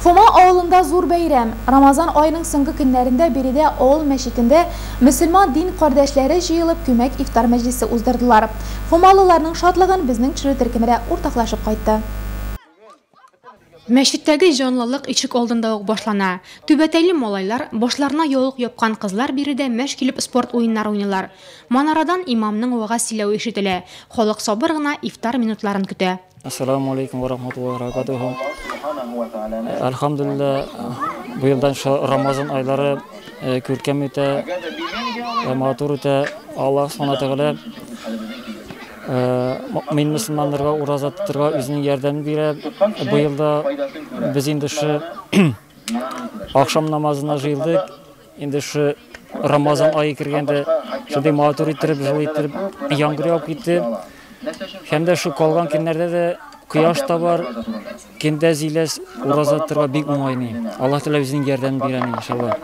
Foma avlunda zor bayram. Ramazan ayının so'nggi kunlarında biride avl meşitinde Müslüman din kardeşleri jıyılıp kömek iftar meclisi uzdurdular. Fomalılarning şadlığın bizning çürü tirkimide ortaklaşıp qaytdı. Meşrittəgi canlılıq içik oldunda başlana. Tübətəyli molaylar, başlarına yoluq yapqan qızlar biri də məşq kilib sport oyunları oynular. Manaradan imamның vağa siləvi eşitilə. Xalq sabır gına iftar minutlarını kütə. Assalamu alaikum wa rahmatullahi wa barakatuhu. Elhamdülillah bu yıldan Ramazan ayları körkem öte, matur öte. Allah s.a.v. Mümin Müslümanlarga urazat tuturga özünün yardımını berip, bu yılda biz indi şu akşam namazına jıyıldık. Indi şu Ramazan ayı kirgende şunday matur ettirip, jıl ettirip, yağmur yağıp gitti. Hem de şu kalgan günlerde de kıyaş da var. Kende ziles urazat tuturga bek oңайны. Allah Teala özünün yardımını bereni inşallah.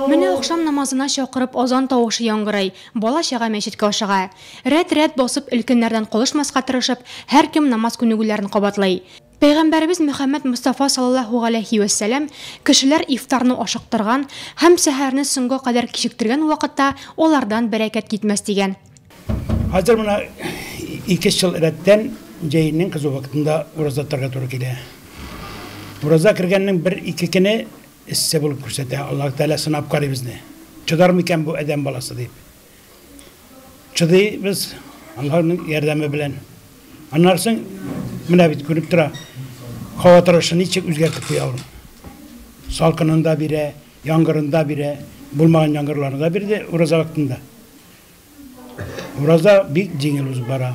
Mene akşam namazına şakırıp azan tavışı yangıray, bala şağa meşitke aşağa. Ret basıp ilkinlerden koluşmasqa tırışıp, her kim namaz künügülerini qabatlay. Peygamberimiz Muhammed Mustafa sallallahu aleyhi ve sellem kişiler iftarını aşıqtırgan, hem seherini sınga kadar kişiktirgen vakitte onlardan bereket gitmez degen. Hazır buna 2 yıl eretten ceyinin kızı vaktinde urazatlarga doğru gide. Uraza kirgeninin 1-2 kini isse bulup kürsete. Allah Teala sınap karı bizni. Çıdar mıken bu edem balası deyip. Çıdı biz Allah'ın yardımı bilen. Anlarsın münabit görüp tura. Hava tarafını içecek üzgertip bu yavrum. Salkınında biri, yangırında biri, bulmağın yangırlarında biri de uraza vaktinde. Uraza büyük cingil bara.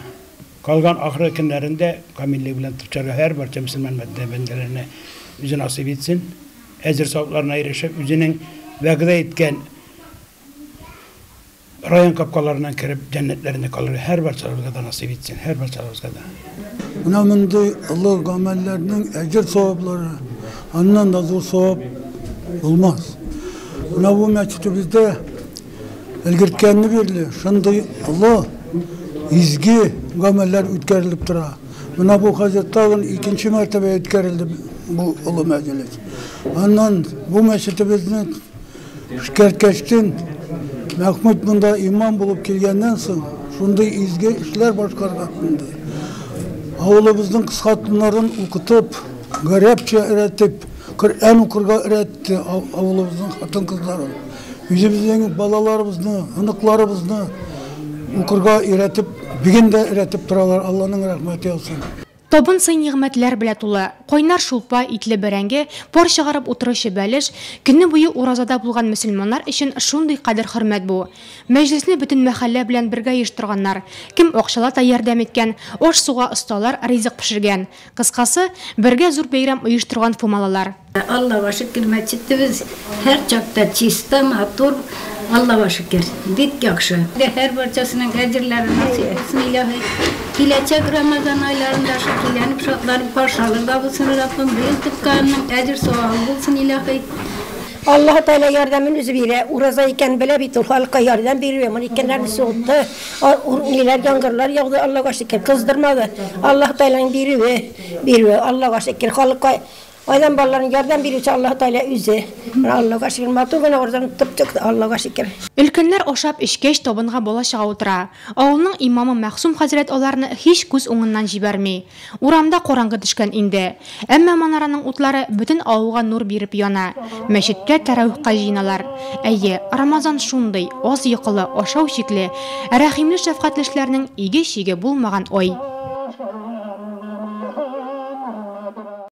Kalgan ahir günlerinde kamilli bilen Türkçe'ye her parça Müslüman bendelerine yüzü nasip etsin. Ecir savuklarına erişip yüzünün vəqdə etken rayon kapkalarından kirip cennetlerine kalır. Her parçalarımızda da nasip etsin. Her parçalarımızda da. Buna Allah amellerinin ecir savukları ondan da zor savuk olmaz. Buna bu meçhutubizde elgirtkenini birli. Şimdi Allah izgi ameller ütkerilip dura. Buna bu Hazretlağın 2. mertebe ütkerildi bu ulu meclis. Ondan bu meşritimizin şirketkeştin Mahmud bunda imam bulup kelgenden soň şunday izgi işler başkargatındı. Avulumuzun kız hatınların okutup, garepçe öğretip, Kur'an okurga öğretti avulumuzun hatın kızları. Yüzümüzün balalarımızı, anıklarımızı okurga öğretip, bugün de öğretip duralar. Allah'ın rahmeti olsun. Тобын сын нигъмәтләр белә тулы. Кайнар шулпа, итле бәрәңге, пар чыгарып утырышы бәлеш, көнне буе уразада булган мөселманнар өчен шундый кадер хөрмәт бу. Мәҗлисне бөтен мәхәллә белән бергә оештырганнар. Кем акчалата ярдәм иткән, аш суга осталар, ризык пешергән. Кыскасы, бергә зур бәйрәм оештырган фумалалар. Allah'a şükür mescidimiz her çapta çista, matur. Allah'a şükür. Bit yakşı. Her parçasının ecirleri nasıl etsin ilahi. Gelecek Ramazan aylarında şekillenip şartlarım parçalarında bulsun Rabbim. Bir tıpkanın ecir soğan bulsun ilahi. Allah Teala yardımın üzü bire. Uraza iken bile bitir. Halka yardım veriyor. İkenler soğuttu. Neler yangırlar yağdı. Allah'a şükür. Kızdırmadı. Allah Teala'nın biri. Allah'a şükür. Halka aydan balların yardım veriyor. Allah Teala üzü. Allah'a şükür. Matugana oradan tıp çıktı. Allah'a şükür. Ülkünler oşap işkeş tabınğa bola şağa otura. Ağılның imamı Мәхсум Хазрет оларını hiç göz oңынан жибәрмей. Урамда qorаңғы düşkən indi. Әмма манараның утлары bütün ауылға нур беріп яна. Мәчеткә тәрәвихқа жиналар. Әйе, Рамазан шундай, аз йокылы, ашау шикле, рәхимле шәфкатьле эшләрнең иге-шиге булмаган ай.